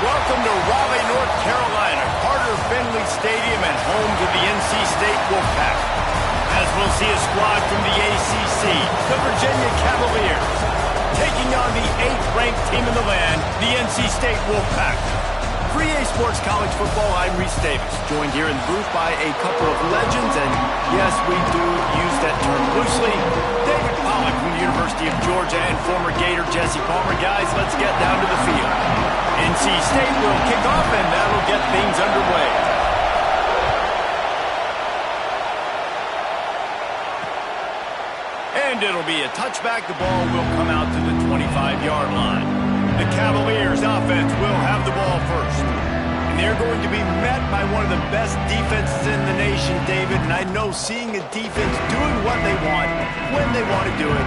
Welcome to Raleigh, North Carolina, Carter Finley Stadium and home to the NC State Wolfpack. As we'll see a squad from the ACC, the Virginia Cavaliers, taking on the 8th-ranked team in the land, the NC State Wolfpack. For EA Sports College Football, I'm Reese Davis, joined here in the booth by a couple of legends, and yes, we do use that term loosely. David Pollack from the University of Georgia and former Gator Jesse Palmer. Guys, let's get down to the field. NC State will kick off, and that'll get things underway. And it'll be a touchback. The ball will come out to the 25-yard line. The Cavaliers offense will have the ball first. And they're going to be met by one of the best defenses in the nation, David. And I know seeing a defense doing what they want, when they want to do it,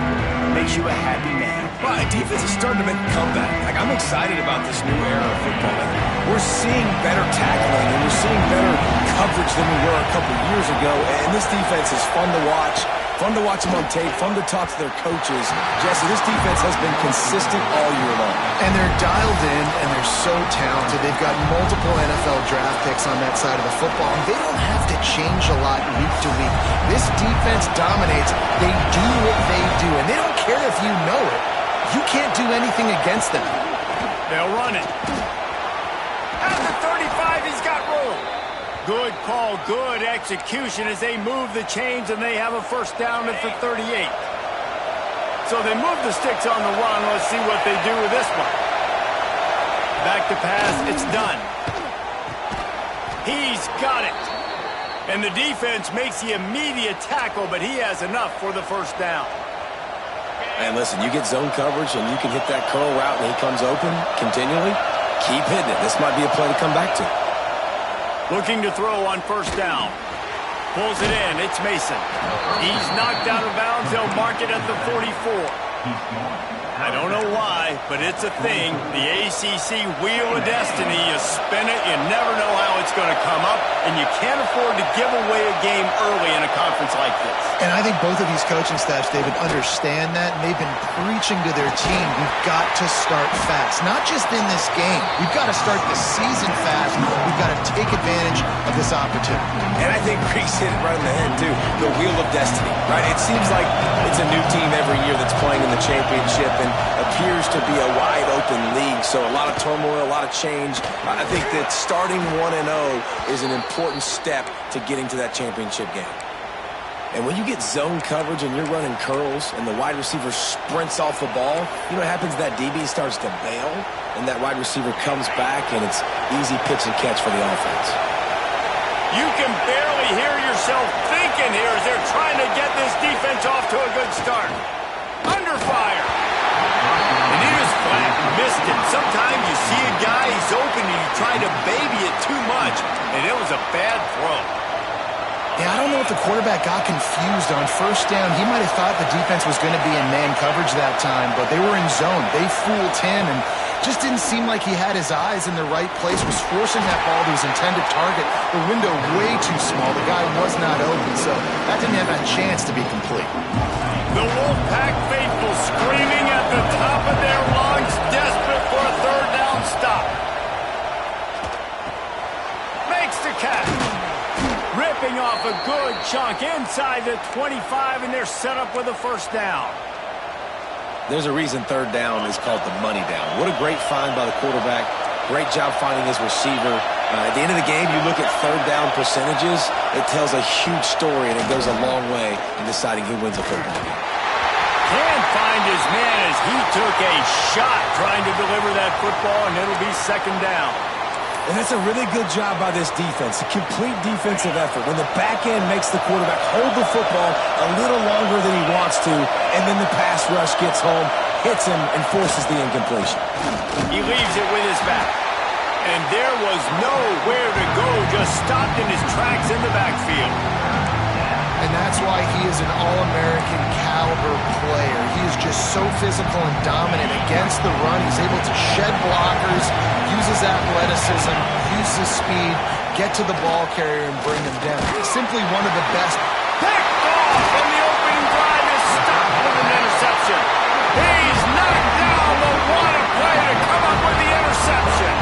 makes you a happy man. Well, defense is starting to make a comeback. I'm excited about this new era of football. We're seeing better tackling, and we're seeing better coverage than we were a couple years ago. And this defense is fun to watch. Fun to watch them on tape, fun to talk to their coaches. Jesse, this defense has been consistent all year long. And they're dialed in, and they're so talented. They've got multiple NFL draft picks on that side of the football, and they don't have to change a lot week to week. This defense dominates. They do what they do, and they don't care if you know it. You can't do anything against them. They'll run it. At the 35, he's got room. Good call, good execution as they move the chains, and they have a first down at the 38. So they move the sticks on the run. Let's see what they do with this one. Back to pass, it's done. He's got it. And the defense makes the immediate tackle, but he has enough for the first down. And listen, you get zone coverage and you can hit that curl route and he comes open continually. Keep hitting it. This might be a play to come back to. Looking to throw on first down. Pulls it in. It's Mason. He's knocked out of bounds. They'll mark it at the 44. I don't know why, but it's a thing. The ACC Wheel of Destiny. You spin it, you never know how it's going to come up, and you can't afford to give away a game early in a conference like this. And I think both of these coaching staffs, David, understand that, and they've been preaching to their team, we've got to start fast. Not just in this game. We've got to start the season fast. We've got to take advantage of this opportunity. And I think Reese hit it right in the head, too. The Wheel of Destiny, right? It seems like it's a new team every year that's playing in the championship and appears to be a wide-open league. So a lot of turmoil, a lot of change. I think that starting 1-0 is an important step to getting to that championship game. And when you get zone coverage and you're running curls and the wide receiver sprints off the ball, you know what happens? That DB starts to bail, and that wide receiver comes back, and it's easy pitch and catch for the offense. You can barely hear yourself thinking here as they're trying to get this defense off to a good start. Under fire. And he was flat, missed it. Sometimes you see a guy, he's open, and you try to baby it too much, and it was a bad throw. Yeah, I don't know if the quarterback got confused on first down. He might have thought the defense was going to be in man coverage that time, but they were in zone. They fooled him and just didn't seem like he had his eyes in the right place, was forcing that ball to his intended target. The window way too small. The guy was not open, so that didn't have a chance to be complete. The Wolfpack faithful screaming at the top of their lungs, desperate for a third down stop. Makes the catch. Ripping off a good chunk inside the 25, and they're set up with a first down. There's a reason third down is called the money down. What a great find by the quarterback. Great job finding his receiver. At the end of the game, you look at third down percentages. It tells a huge story, and it goes a long way in deciding who wins a football game. Can't find his man as he took a shot trying to deliver that football, and it'll be second down. And that's a really good job by this defense, a complete defensive effort. When the back end makes the quarterback hold the football a little longer than he wants to, and then the pass rush gets home, hits him, and forces the incompletion. He leaves it with his back. And there was nowhere to go, just stopped in his tracks in the backfield. And that's why he is an All-American caliber player. He is just so physical and dominant against the run. He's able to shed blockers, use his athleticism, use his speed, get to the ball carrier and bring him down. He's simply one of the best. Picked off, and the opening drive is stopped with an interception. He's knocked down, but what a play to come up with the interception.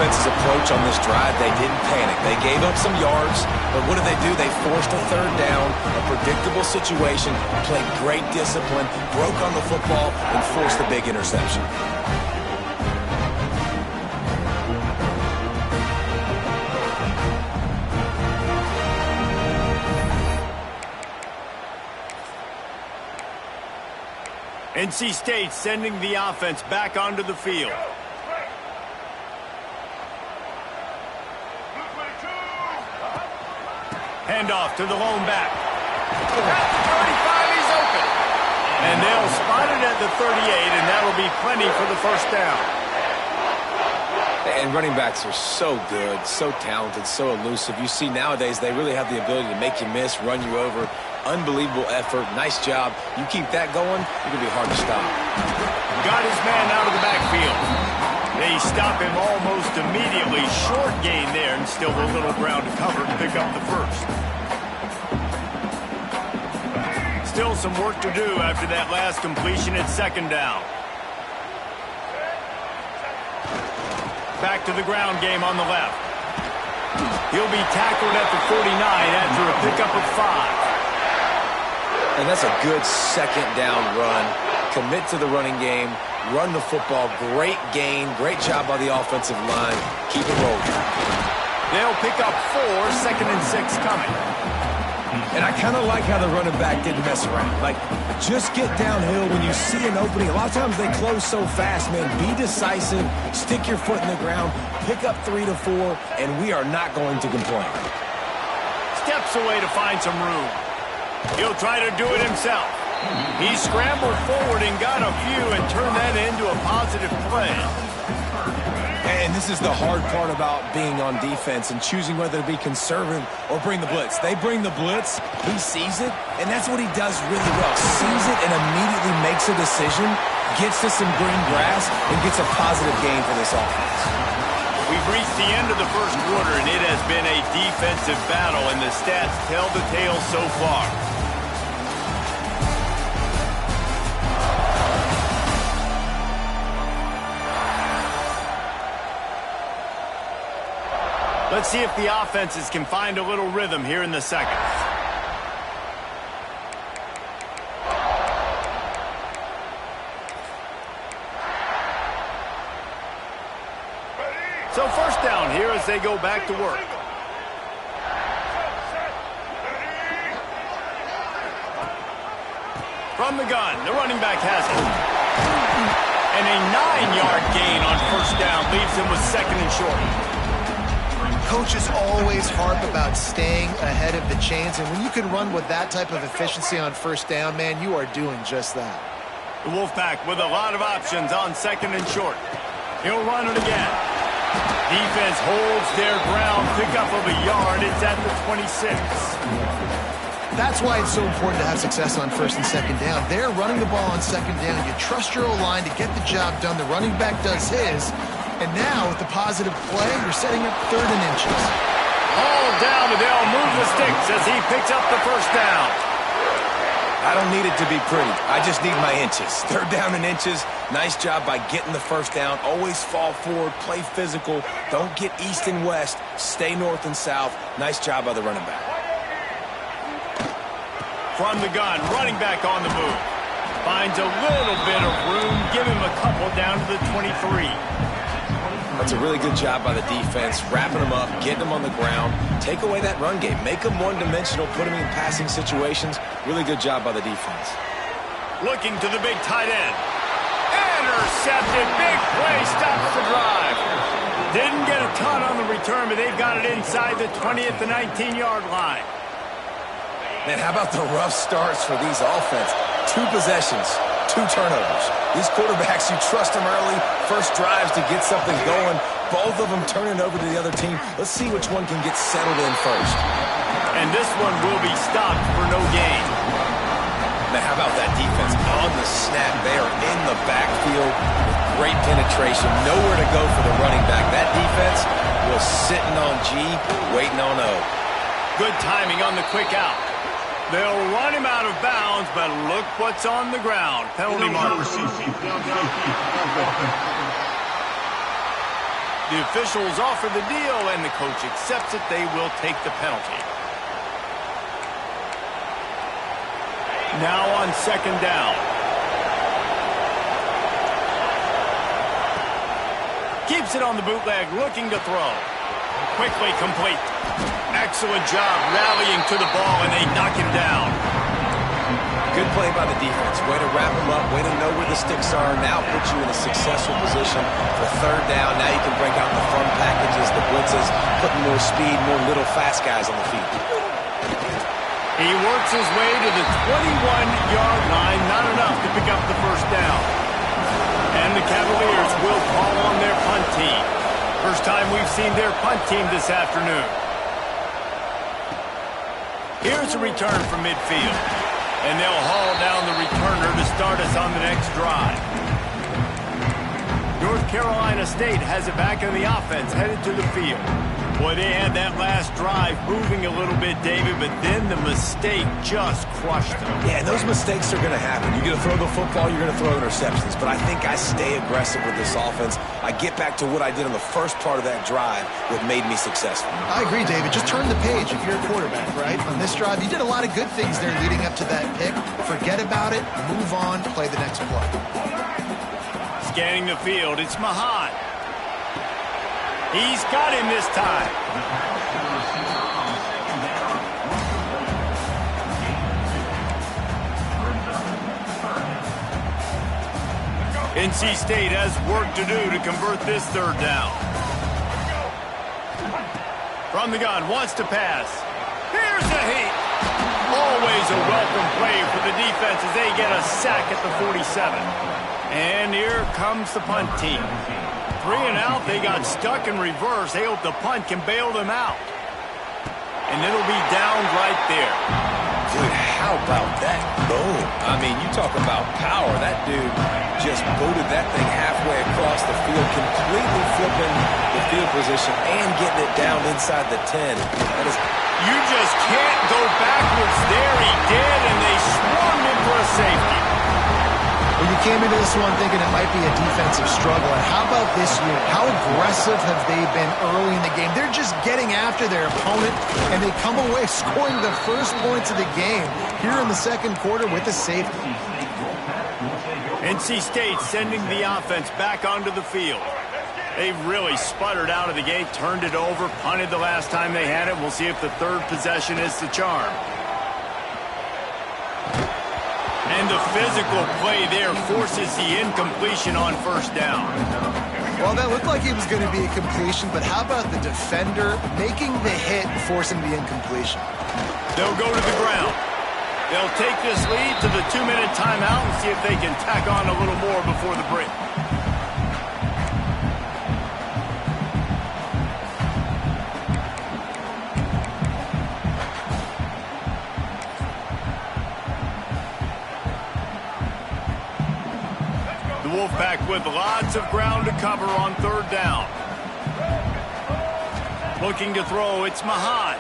defense's approach on this drive. They didn't panic. They gave up some yards, but what did they do? They forced a third down, a predictable situation, played great discipline, broke on the football, and forced the big interception. NC State sending the offense back onto the field. Handoff to the lone back. At the 35, he's open. And they'll spot it at the 38, and that'll be plenty for the first down. And running backs are so good, so talented, so elusive. You see nowadays they really have the ability to make you miss, run you over. Unbelievable effort. Nice job. You keep that going, it's going to be hard to stop. Got his man out of the backfield. They stop him almost immediately. Short gain there, and still a little ground to cover to pick up the first. Still some work to do after that last completion at second down. Back to the ground game on the left. He'll be tackled at the 49 after a pickup of 5. And that's a good second down run. Commit to the running game, run the football. Great gain, great job by the offensive line. Keep it rolling. They'll pick up 4, second and 6 coming. And I kind of like how the running back didn't mess around. Like, just get downhill when you see an opening. A lot of times they close so fast, man. Be decisive, stick your foot in the ground, pick up 3 to 4, and we are not going to complain. Steps away to find some room. He'll try to do it himself. He scrambled forward and got a few and turned that into a positive play. And this is the hard part about being on defense and choosing whether to be conservative or bring the blitz. They bring the blitz, he sees it, and that's what he does really well. Sees it and immediately makes a decision, gets to some green grass, and gets a positive gain for this offense. We've reached the end of the first quarter, and it has been a defensive battle, and the stats tell the tale so far. Let's see if the offenses can find a little rhythm here in the second. So first down here as they go back to work. From the gun, the running back has it. And a 9-yard gain on first down leaves him with second and short. Coaches always harp about staying ahead of the chains, and when you can run with that type of efficiency on first down, man, you are doing just that. The Wolfpack with a lot of options on second and short. He'll run it again. Defense holds their ground, pickup of a yard. It's at the 26. That's why it's so important to have success on first and second down. They're running the ball on second down. You trust your O-line to get the job done. The running back does his. And now, with the positive play, you're setting up 3rd and inches. All down, and they'll move the sticks as he picks up the first down. I don't need it to be pretty. I just need my inches. 3rd down and inches. Nice job by getting the first down. Always fall forward, play physical. Don't get east and west. Stay north and south. Nice job by the running back. From the gun, running back on the move. Finds a little bit of room. Give him a couple down to the 23. That's a really good job by the defense, wrapping them up, getting them on the ground. Take away that run game. Make them one-dimensional, put them in passing situations. Really good job by the defense. Looking to the big tight end. Intercepted. Big play. Stops the drive. Didn't get a ton on the return, but they've got it inside the 20 at the 19-yard line. Man, how about the rough starts for these offense? 2 possessions, 2 turnovers. These quarterbacks, you trust them early, first drives to get something going. Both of them turning over to the other team. Let's see which one can get settled in first. And this one will be stopped for no gain. Now, how about that defense on the snap? They are in the backfield with great penetration. Nowhere to go for the running back. That defense was sitting on G, waiting on O. Good timing on the quick out. They'll run him out of bounds, but look what's on the ground. Penalty mark. The officials offer the deal, and the coach accepts it. They will take the penalty. Now on second down. Keeps it on the bootleg, looking to throw. Quickly complete. Excellent job rallying to the ball, and they knock him down. Good play by the defense. Way to wrap him up. Way to know where the sticks are. Now put you in a successful position for third down. Now you can break out the fun packages, the blitzes, putting more speed, more little fast guys on the field. He works his way to the 21-yard line. Not enough to pick up the first down. And the Cavaliers will call on their punt team. First time we've seen their punt team this afternoon. Here's a return from midfield. And they'll haul down the returner to start us on the next drive. North Carolina State has it back in the offense, headed to the field. Boy, they had that last drive moving a little bit, David, but then the mistake just crushed them. Yeah, and those mistakes are going to happen. You're going to throw the football, you're going to throw interceptions. But I think I stay aggressive with this offense. I get back to what I did in the first part of that drive, what made me successful. I agree, David. Just turn the page if you're a quarterback, right? On this drive, you did a lot of good things there leading up to that pick. Forget about it, move on, play the next play. Scanning the field, it's Mahan. He's got him this time. NC State has work to do to convert this third down. From the gun, wants to pass. Here's a heat. Always a welcome play for the defense as they get a sack at the 47. And here comes the punt team. 3 and out, they got stuck in reverse. They hope the punt can bail them out. And it'll be down right there. Dude, how about that? Boom. I mean, you talk about power. That dude just booted that thing halfway across the field, completely flipping the field position and getting it down inside the 10. That is... You just can't go backwards there. He did, and they swarmed him for a safety. Well, you came into this one thinking it might be a defensive struggle. And how about this unit? How aggressive have they been early in the game? They're just getting after their opponent, and they come away scoring the first points of the game here in the second quarter with a safety. NC State sending the offense back onto the field. They really sputtered out of the gate, turned it over, punted the last time they had it. We'll see if the third possession is the charm. And the physical play there forces the incompletion on first down. Well, that looked like it was going to be a completion, but how about the defender making the hit and forcing the incompletion? They'll go to the ground. They'll take this lead to the 2-minute timeout and see if they can tack on a little more before the break. Wolfpack with lots of ground to cover on third down. Looking to throw, it's Mahan.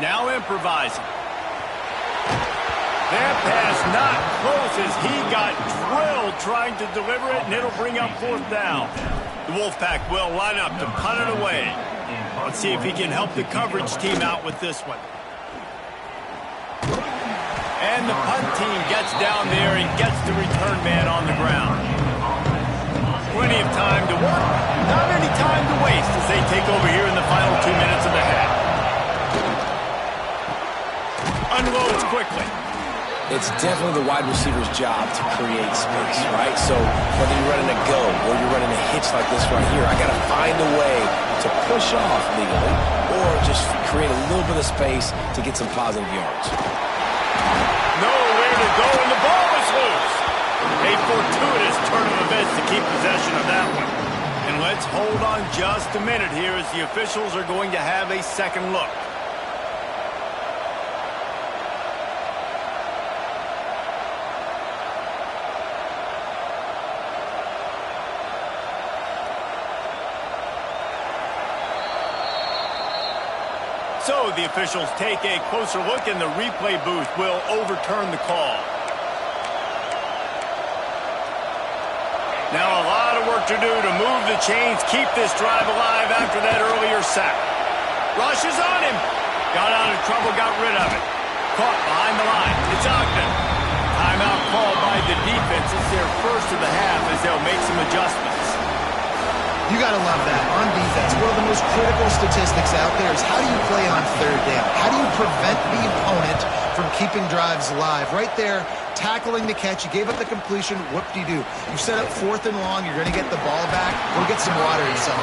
Now improvising. That pass not close as he got drilled trying to deliver it, and it'll bring up fourth down. The Wolfpack will line up to punt it away. Let's see if he can help the coverage team out with this one. And the punt team gets down there and gets the return man on the ground. Plenty of time to work, not any time to waste as they take over here in the final 2 minutes of the half. Unloads quickly. It's definitely the wide receiver's job to create space, right? So whether you're running a go or you're running a hitch like this right here, I got to find a way to push off legally or just create a little bit of space to get some positive yards. Nowhere to go, and the ball is loose. A fortuitous turn of events to keep possession of that one. And let's hold on just a minute here as the officials are going to have a second look. So the officials take a closer look, and the replay booth will overturn the call. Now a lot of work work to do to move the chains, keep this drive alive after that earlier sack. Rushes on him. Got out of trouble, got rid of it. Caught behind the line. It's Ogden. Timeout called by the defense. It's their first of the half as they'll make some adjustments. You got to love that. On defense, one of the most critical statistics out there is how do you play on third down? How do you prevent the opponent from keeping drives alive? Right there, tackling the catch. You gave up the completion. Whoop-de-doo. You set up 4th and long. You're going to get the ball back. Go get some water inside.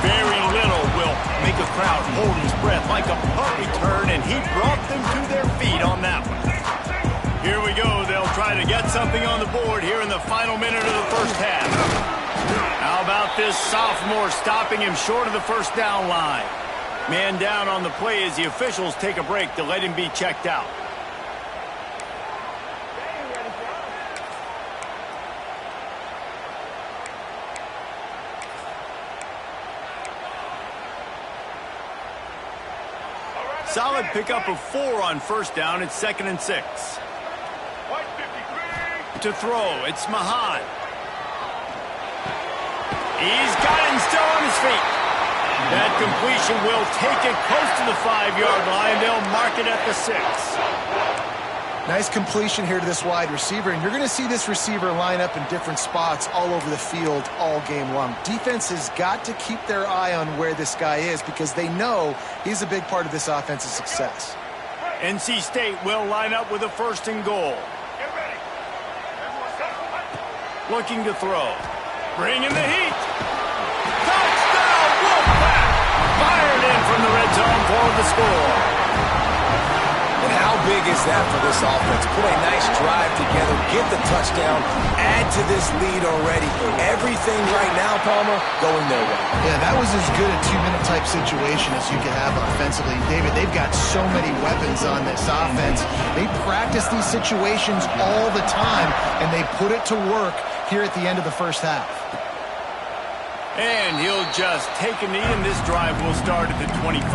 Very little will make a crowd hold his breath like a punt return, and he brought them to their feet on that one. Here we go. They'll try to get something on the board here in the final minute of the first half. How about this sophomore stopping him short of the first down line? Man down on the play as the officials take a break to let him be checked out. Solid pickup of 4 on first down. It's 2nd and 6. To throw, it's Mahan. He's got it and still on his feet. That completion will take it close to the 5-yard line. They'll mark it at the 6. Nice completion here to this wide receiver, and you're going to see this receiver line up in different spots all over the field all game long. Defense has got to keep their eye on where this guy is because they know he's a big part of this offense's success. NC State will line up with a 1st and goal. Looking to throw. Bringing the heat. Touchdown, Wolfpack! Fired in from the red zone for the score. And how big is that for this offense? Put a nice drive together, get the touchdown, add to this lead already. Everything right now, Palmer, going their way. Yeah, that was as good a 2-minute type situation as you can have offensively. David, they've got so many weapons on this offense. They practice these situations all the time, and they put it to work here at the end of the first half. And he'll just take a knee, and this drive will start at the 25.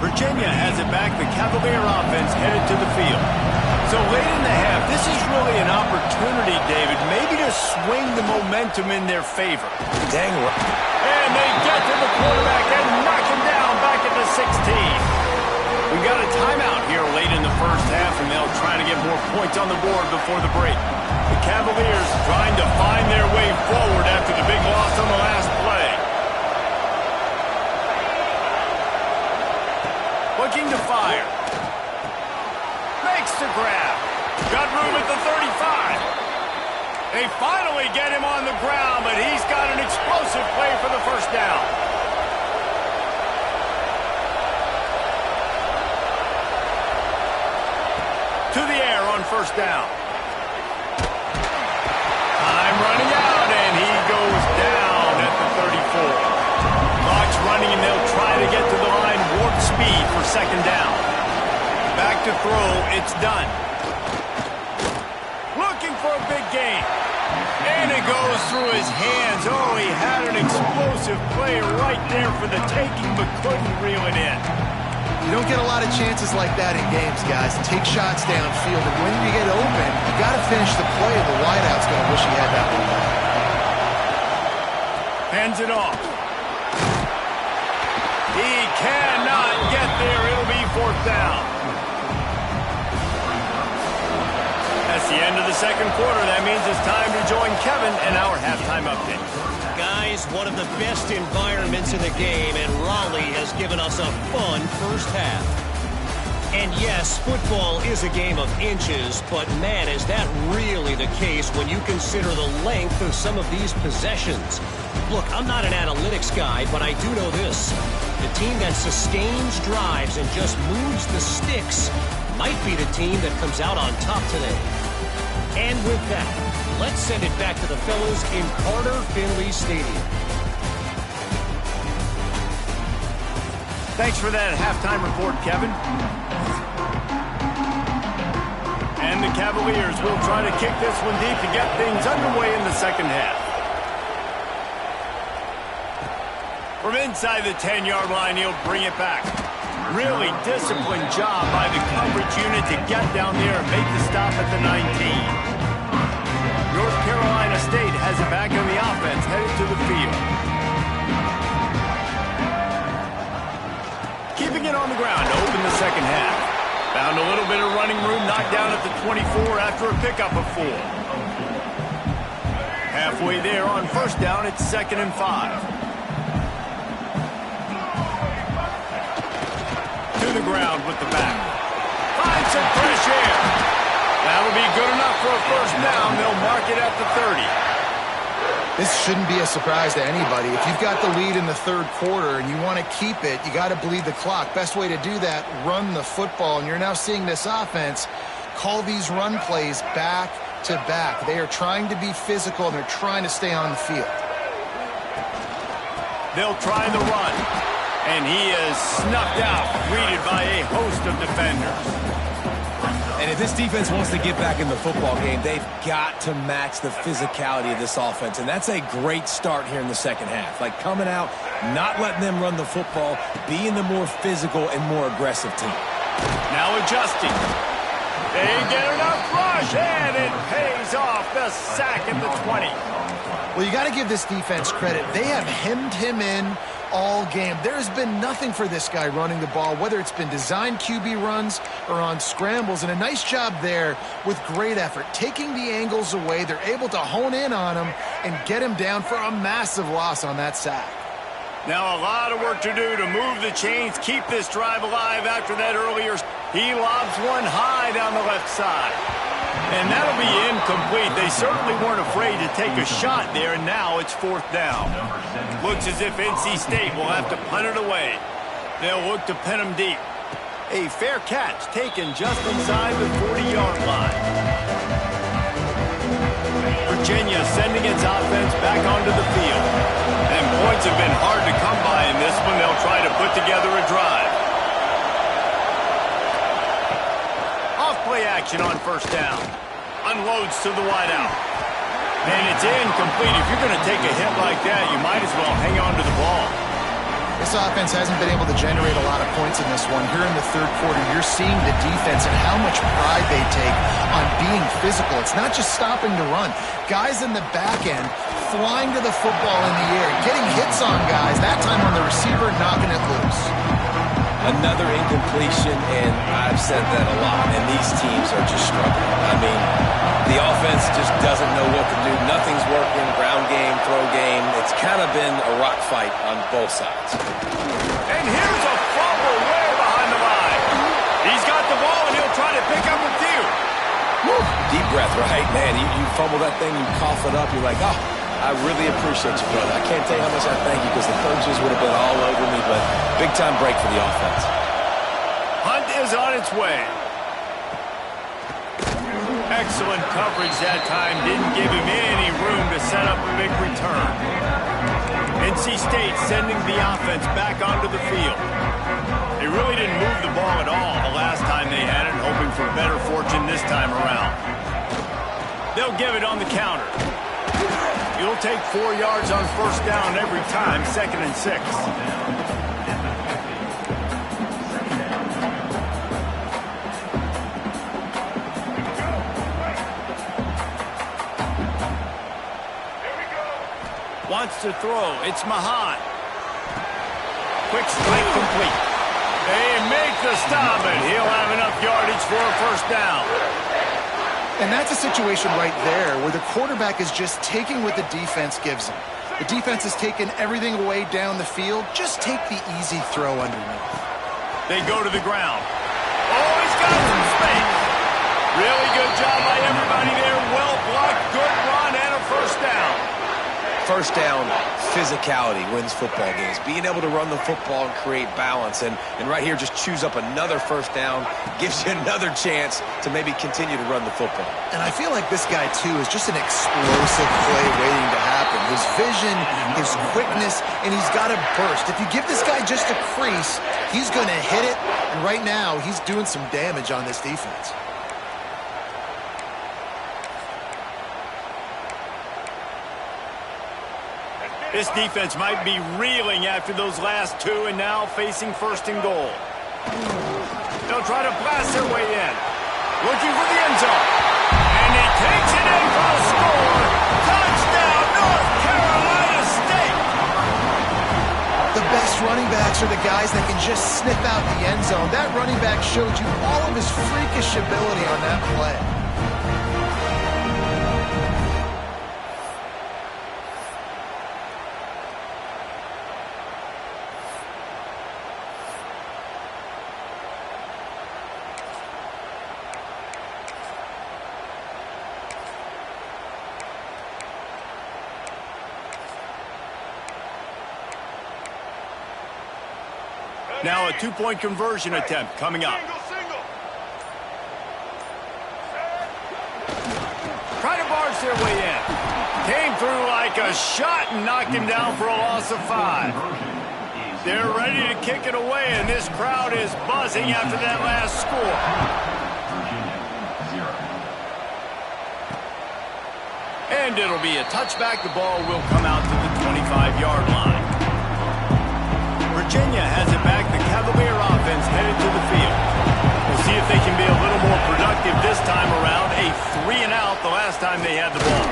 Virginia has it back. The Cavalier offense headed to the field. So late in the half, this is really an opportunity, David, maybe to swing the momentum in their favor. Dang right. And they get to the quarterback and knock him down back at the 16. We got a timeout here late in the first half, and they'll try to get more points on the board before the break. The Cavaliers trying to find their way forward after the big loss on the last play. Looking to fire. Makes the grab. Got room at the 35. They finally get him on the ground, but he's got an explosive play for the first down. To the air on first down. Time running out, and he goes down at the 34. Clock's running, and they'll try to get to the line warp speed for 2nd down. Back to throw, it's done. Looking for a big gain. And it goes through his hands. Oh, he had an explosive play right there for the taking, but couldn't reel it in. You don't get a lot of chances like that in games, guys. Take shots downfield, and when you get open, you got to finish the play. The wideout's going to wish he had that one back. Hands it off. He cannot get there. It'll be 4th down. That's the end of the second quarter. That means it's time to join Kevin in our halftime update. Guys, one of the best environments in the game, and Raleigh has given us a fun first half. And yes, football is a game of inches, but man, is that really the case when you consider the length of some of these possessions. Look, I'm not an analytics guy, but I do know this. The team that sustains drives and just moves the sticks might be the team that comes out on top today. And with that, let's send it back to the fellas in Carter Finley Stadium. Thanks for that halftime report, Kevin. And the Cavaliers will try to kick this one deep to get things underway in the second half. From inside the 10-yard line, he'll bring it back. Really disciplined job by the coverage unit to get down there and make the stop at the 19. North Carolina found a little bit of running room, knocked down at the 24 after a pickup of 4. Halfway there on first down, it's 2nd and 5. To the ground with the back. Finds some fresh air. That'll be good enough for a first down. They'll mark it at the 30. This shouldn't be a surprise to anybody. If you've got the lead in the third quarter and you want to keep it, you got to bleed the clock. Best way to do that, run the football. And you're now seeing this offense call these run plays back to back. They are trying to be physical, and they're trying to stay on the field. They'll try the run. And he is snuffed out, greeted by a host of defenders. And if this defense wants to get back in the football game, they've got to match the physicality of this offense. And that's a great start here in the second half. Like coming out, not letting them run the football, being the more physical and more aggressive team. Now adjusting. They get enough rush, and it pays off. The sack at the 20. Well, you got to give this defense credit. They have hemmed him in all game. There's been nothing for this guy running the ball, whether it's been designed QB runs or on scrambles, and a nice job there with great effort. Taking the angles away, they're able to hone in on him and get him down for a massive loss on that sack. Now a lot of work to do to move the chains, keep this drive alive after that earlier. He lobs one high down the left side. And that'll be incomplete. They certainly weren't afraid to take a shot there, and now it's 4th down. Looks as if NC State will have to punt it away. They'll look to pin him deep. A fair catch taken just inside the 40-yard line. Virginia sending its offense back onto the field. And points have been hard to come by in this one. They'll try to put together a drive. Off-play action on first down. Unloads to the wideout. And it's incomplete. If you're going to take a hit like that, you might as well hang on to the ball. This offense hasn't been able to generate a lot of points in this one. Here in the third quarter, you're seeing the defense and how much pride they take on being physical. It's not just stopping to run. Guys in the back end flying to the football in the air, getting hits on guys, that time on the receiver, knocking it loose. Another incompletion, and I've said that a lot, and these teams are just struggling. I mean, the offense just doesn't know what to do. Nothing's working, ground game, throw game. It's kind of been a rock fight on both sides. And here's a fumble way behind the line. He's got the ball, and he'll try to pick up a few. Woo. Deep breath, right? Man, you fumble that thing, you cough it up, you're like, oh, I really appreciate you, brother. I can't tell you how much I thank you because the coaches would have been all over me, but big-time break for the offense. Hunt is on its way. Excellent coverage that time. Didn't give him any room to set up a big return. NC State sending the offense back onto the field. They really didn't move the ball at all the last time they had it, hoping for better fortune this time around. They'll give it on the counter. You'll take 4 yards on first down every time, 2nd and 6. Wants to throw. It's Mahan. Quick strike complete. They make the stop, and he'll have enough yardage for a first down. And that's a situation right there where the quarterback is just taking what the defense gives him. The defense has taken everything away down the field. Just take the easy throw underneath. They go to the ground. Oh, he's got some space. Really good job by everybody there. Well blocked, good run, and a first down. First down, physicality wins football games. Being able to run the football and create balance. And right here, just choose up another first down, gives you another chance to maybe continue to run the football. And I feel like this guy, too, is just an explosive play waiting to happen. His vision, his quickness, and he's got a burst. If you give this guy just a crease, he's going to hit it. And right now, he's doing some damage on this defense. This defense might be reeling after those last two and now facing 1st and goal. They'll try to blast their way in. Looking for the end zone. And he takes it in for a score. Touchdown, North Carolina State. The best running backs backs are the guys that can just sniff out the end zone. That running back showed you all of his freakish ability on that play. Now a two-point conversion attempt coming up. Trying to barge their way in. Came through like a shot and knocked him down for a loss of 5. They're ready to kick it away, and this crowd is buzzing after that last score. And it'll be a touchback. The ball will come out to the 25-yard line. Virginia has it back. The Cavalier offense headed to the field. We'll see if they can be a little more productive this time around. A 3-and-out the last time they had the ball.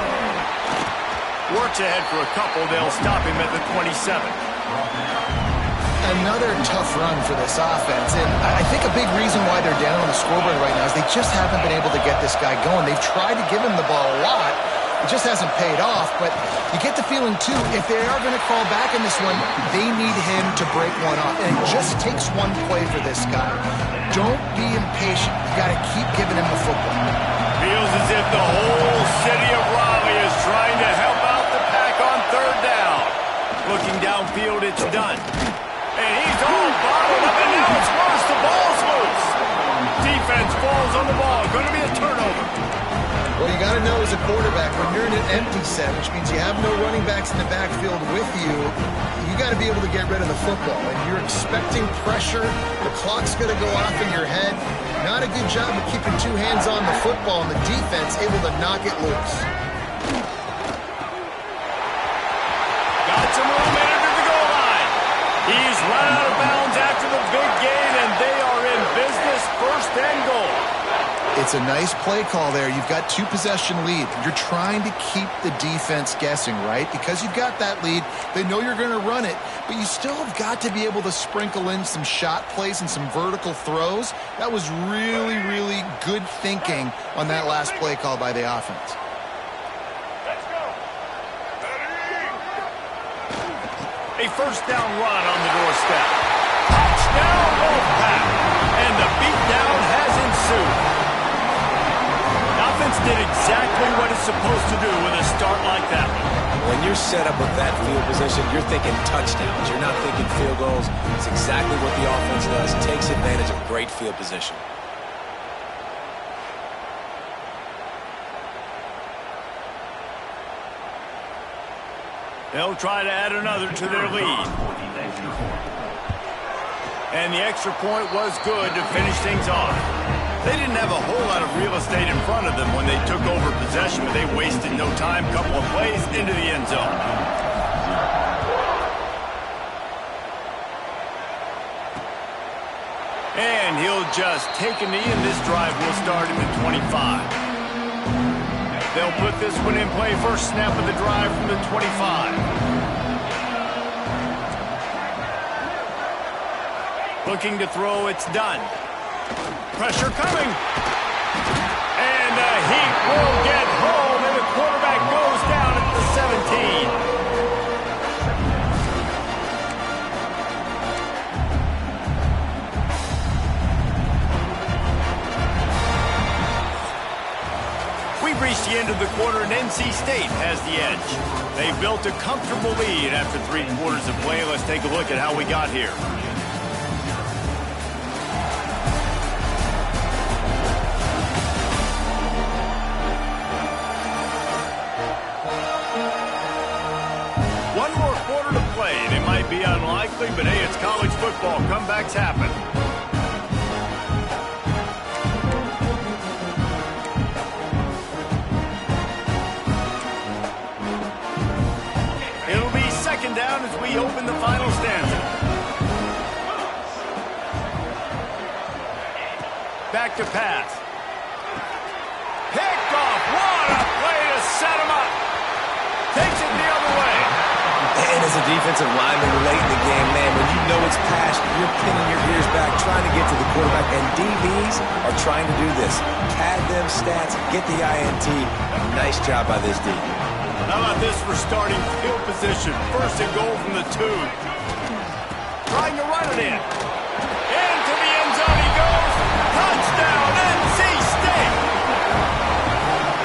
Works ahead for a couple. They'll stop him at the 27. Another tough run for this offense, and I think a big reason why they're down on the scoreboard right now is they just haven't been able to get this guy going. They've tried to give him the ball a lot. It just hasn't paid off, but you get the feeling, too, if they are going to crawl back in this one, they need him to break one off. And it just takes one play for this guy. Don't be impatient. You got to keep giving him the football. Feels as if the whole city of Raleigh is trying to help out the Pack on third down. Looking downfield, it's done. And he's all bottled up, and now it's worse. The ball's loose. Defense falls on the ball. Going to be a turnover. What you got to know as a quarterback, when you're in an empty set, which means you have no running backs in the backfield with you, you got to be able to get rid of the football. And you're expecting pressure. The clock's going to go off in your head. Not a good job of keeping two hands on the football, and the defense able to knock it loose. Got some room into the goal line. He's run out of bounds after the big gain, and they are in business, first and goal. It's a nice play call there. You've got two-possession lead. You're trying to keep the defense guessing, right? Because you've got that lead, they know you're going to run it, but you still have got to be able to sprinkle in some shot plays and some vertical throws. That was really, really good thinking on that last play call by the offense. A first down run on the doorstep. Touchdown, Wolfpack. And the beatdown has ensued. Offense did exactly what it's supposed to do with a start like that one. When you're set up with that field position, you're thinking touchdowns. You're not thinking field goals. It's exactly what the offense does. Takes advantage of great field position. They'll try to add another to their lead. And the extra point was good to finish things off. They didn't have a whole lot of real estate in front of them when they took over possession, but they wasted no time. Couple of plays into the end zone. And he'll just take a knee, and this drive will start at the 25. They'll put this one in play. First snap of the drive from the 25. Looking to throw, it's done. Pressure coming. And the Heat will get home, and the quarterback goes down at the 17. We've reached the end of the quarter, and NC State has the edge. They built a comfortable lead after 3 quarters of play. Let's take a look at how we got here. One more quarter to play. They might be unlikely, but hey, it's college football. Comebacks happen. It'll be second down as we open the final stanza. Back to pass. Picked off. What a play to set him up. Takes it the other way. And as As a defensive lineman late in the game, man, when you know it's past, you're pinning your ears back, trying to get to the quarterback, and DBs are trying to do this. Pad them stats, get the INT. Nice job by this D. How about this for starting field position? First and goal from the 2. Trying to run it in. Into the end zone he goes. Touchdown, NC State!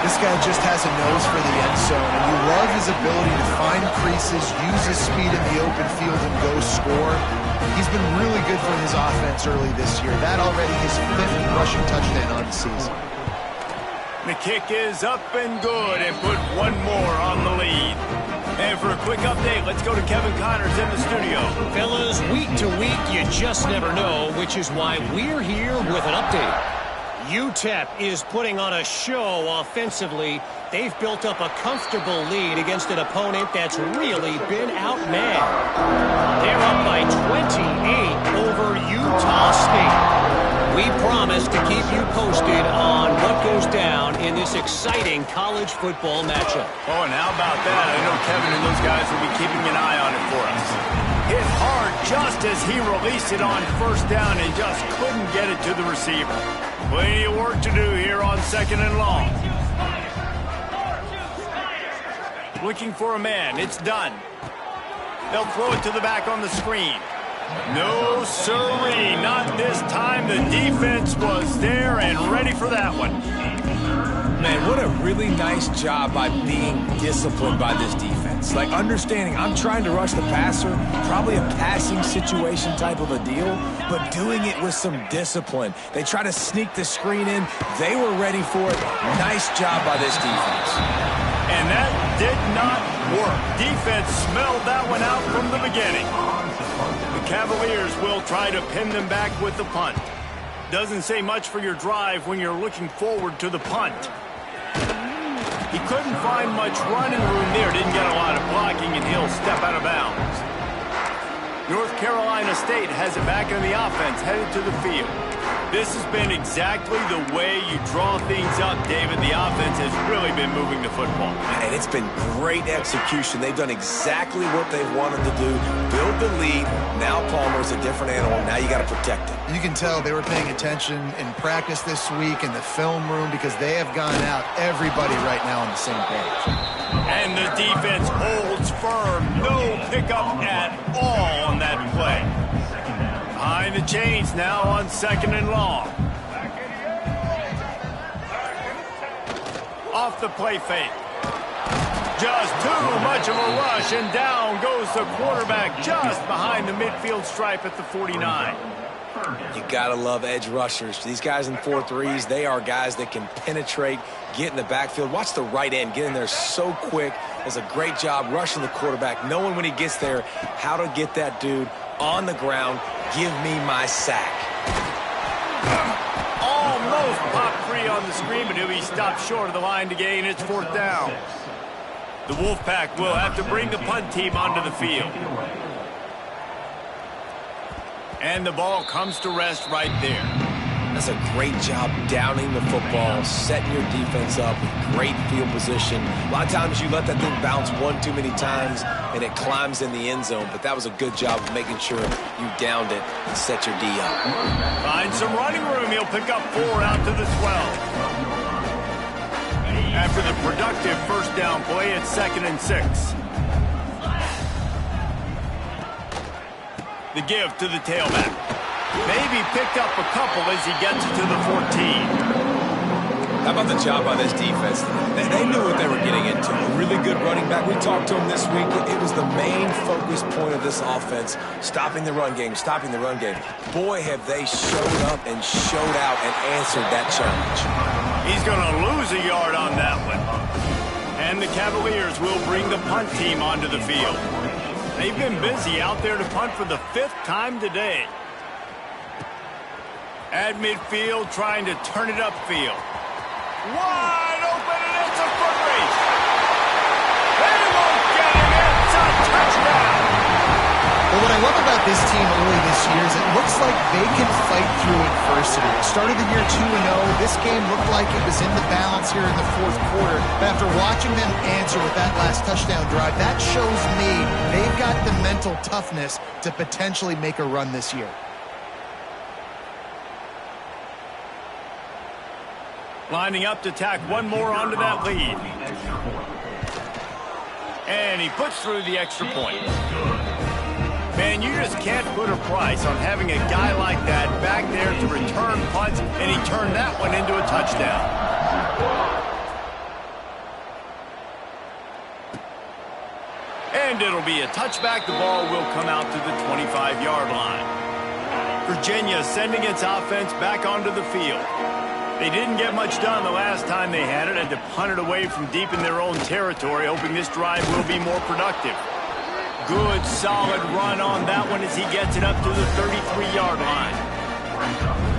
This guy just has a nose for the end zone, and you love his ability to find creases, use his speed in the open field, and go score. He's been really good for his offense early this year. That already his 5th rushing touchdown on the season. The kick is up and good, and put one more on the lead. And for a quick update, let's go to Kevin Connors in the studio. Fellas, week to week, you just never know, which is why we're here with an update. UTEP is putting on a show offensively. They've built up a comfortable lead against an opponent that's really been outmanned. They're up by 28 over Utah State. We promise to keep you posted on what goes down in this exciting college football matchup. Oh, and how about that? I know Kevin and those guys will be keeping an eye on it for us. Hit hard just as he released it on first down and just couldn't get it to the receiver. Plenty of work to do here on 2nd and long. Looking for a man. It's done. They'll throw it to the back on the screen. No, sirree. Not this time. The defense was there and ready for that one. Man, what a really nice job by being disciplined by this defense. Like, understanding I'm trying to rush the passer, probably a passing situation type of a deal, but doing it with some discipline. They try to sneak the screen in. They were ready for it. Nice job by this defense. And that did not work. Defense smelled that one out from the beginning. The Cavaliers will try to pin them back with the punt. Doesn't say much for your drive when you're looking forward to the punt. He couldn't find much running room there. Didn't get a lot of blocking, and he'll step out of bounds. North Carolina State has it back on the offense, headed to the field. This has been exactly the way you draw things up, David. The offense has really been moving the football. And it's been great execution. They've done exactly what they've wanted to do. Build the lead. Now Palmer's a different animal. Now you got to protect it. You can tell they were paying attention in practice this week in the film room because they have gone out, everybody right now on the same page. And the defense holds firm. No pickup at all on that play. Behind the chains now on 2nd and long. Off the play fake. Just too much of a rush, and down goes the quarterback just behind the midfield stripe at the 49. You gotta love edge rushers. These guys in 4-3s, they are guys that can penetrate, get in the backfield. Watch the right end get in there so quick. Does a great job rushing the quarterback, knowing when he gets there how to get that dude on the ground. Give me my sack. Almost popped free on the screen, but he'll be stopped short of the line to gain. It's 4th down. The Wolfpack will have to bring the punt team onto the field. And the ball comes to rest right there. That's a great job downing the football, setting your defense up with great field position. A lot of times you let that thing bounce one too many times and it climbs in the end zone, but that was a good job of making sure you downed it and set your D up. Find some running room. He'll pick up 4 out to the 12. After the productive first down play, it's 2nd and 6. The give to the tailback. Maybe picked up a couple as he gets it to the 14. How about the job by this defense? They knew what they were getting into. A really good running back. We talked to him this week. It was the main focus point of this offense. Stopping the run game, stopping the run game. Boy, have they showed up and showed out and answered that challenge. He's going to lose a yard on that one. And the Cavaliers will bring the punt team onto the field. They've been busy out there to punt for the 5th time today. At midfield, trying to turn it upfield. Wide open, and it's a foot race. They won't get him. It's a touchdown. Well, what I I love about this team early this year is it looks like they can fight through adversity. Started the year 2-0. This game looked like it was in the balance here in the fourth quarter. But after watching them answer with that last touchdown drive, that shows me they've got the mental toughness to potentially make a run this year. Lining up to tack one more onto that lead. And he puts through the extra point. Man, you just can't put a price on having a guy like that back there to return punts, and he turned that one into a touchdown. And it'll be a touchback. The ball will come out to the 25-yard line. Virginia sending its offense back onto the field. They didn't get much done the last time they had it. Had to punt it away from deep in their own territory, hoping this drive will be more productive. Good, solid run on that one as he gets it up to the 33-yard line.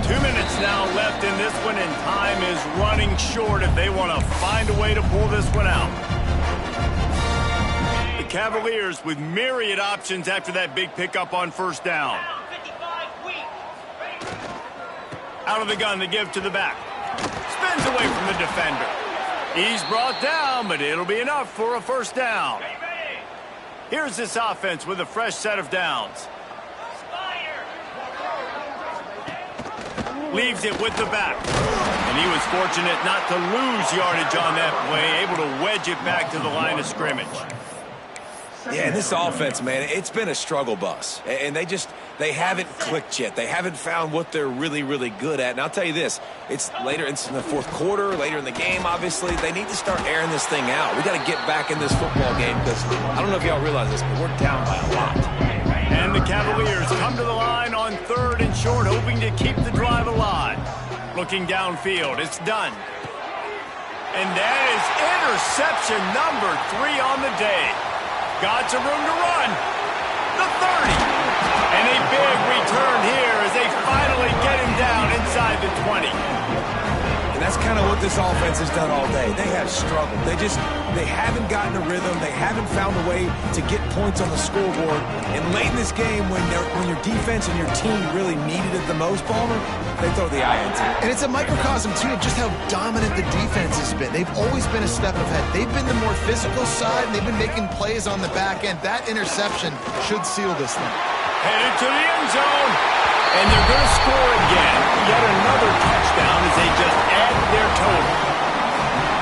2 minutes now left in this one, and time is running short if they want to find a way to pull this one out. The Cavaliers with myriad options after that big pickup on first down. Out of the gun, they give to the back. Spins away from the defender. He's brought down, but it'll be enough for a first down. Here's this offense with a fresh set of downs. Leaves it with the back. And he was fortunate not to lose yardage on that play, able to wedge it back to the line of scrimmage. Yeah, and this offense, man, it's been a struggle bus. And they haven't clicked yet. They haven't found what they're really, really good at. And I'll tell you this, it's in the fourth quarter, later in the game, obviously. They need to start airing this thing out. We got to get back in this football game because I don't know if y'all realize this, but we're down by a lot. And the Cavaliers come to the line on 3rd and short, hoping to keep the drive alive. Looking downfield, it's done. And that is interception number 3 on the day. Got some room to run. The 30. And a big return here as they finally get him down inside the 20. And that's kind of what this offense has done all day. They have struggled. They haven't gotten a rhythm. They haven't found a way to get points on the scoreboard. And late in this game, when your defense and your team really needed it the most, Palmer, they throw the INT. And it's a microcosm, too, of just how dominant the defense has been. They've always been a step ahead. They've been the more physical side, and they've been making plays on the back end. That interception should seal this thing. Headed to the end zone. And they're going to score again. Yet another touchdown as they just add their total.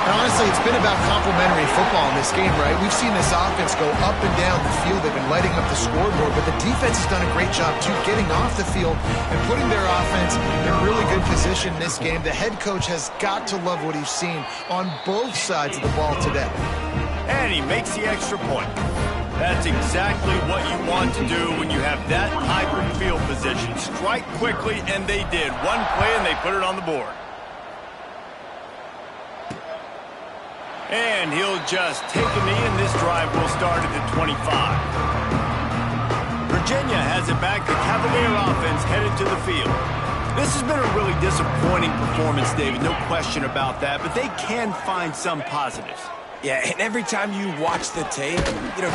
And honestly, it's been about complementary football in this game, right? We've seen this offense go up and down the field. They've been lighting up the scoreboard, but the defense has done a great job, too, getting off the field and putting their offense in really good position in this game. The head coach has got to love what he's seen on both sides of the ball today. And he makes the extra point. That's exactly what you want to do when you have that hybrid field position. Strike quickly, and they did. One play, and they put it on the board. And he'll just take a knee, and this drive will start at the 25. Virginia has it back. The Cavalier offense headed to the field. This has been a really disappointing performance, David. No question about that, but they can find some positives. Yeah, and every time you watch the tape, you know...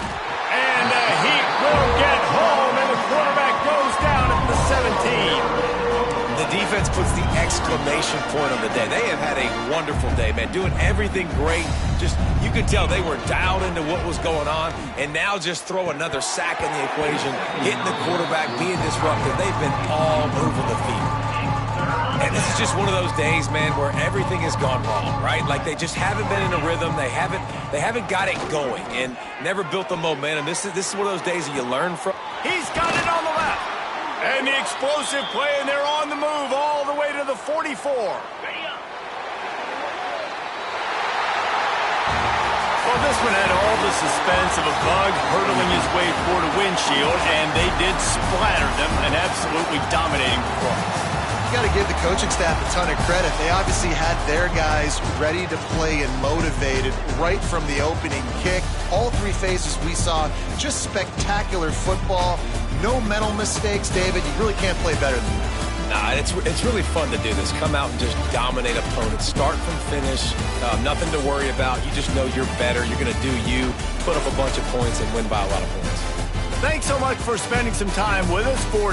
And he will get home, and the quarterback goes down at the 17. The defense puts the exclamation point on the day. They have had a wonderful day, man, doing everything great. Just, you could tell they were dialed into what was going on, and now just throw another sack in the equation, hitting the quarterback, being disruptive. They've been all over the field. And this is just one of those days, man, where everything has gone wrong, right? Like they just haven't been in a rhythm. They haven't got it going and never built the momentum. This is one of those days that you learn from. He's got it on the left. And the explosive play, and they're on the move all the way to the 44. Well, this one had all the suspense of a bug hurtling his way toward a windshield, and they did splatter them, an absolutely dominating performance. Got to give the coaching staff a ton of credit. They obviously had their guys ready to play and motivated right from the opening kick. All 3 phases we saw, just spectacular football. No mental mistakes, David. You really can't play better than that. Nah, it's really fun to do this. Come out and just dominate opponents. Start from finish. Nothing to worry about. You just know you're better. You're going to do you, put up a bunch of points, and win by a lot of points. Thanks so much for spending some time with us for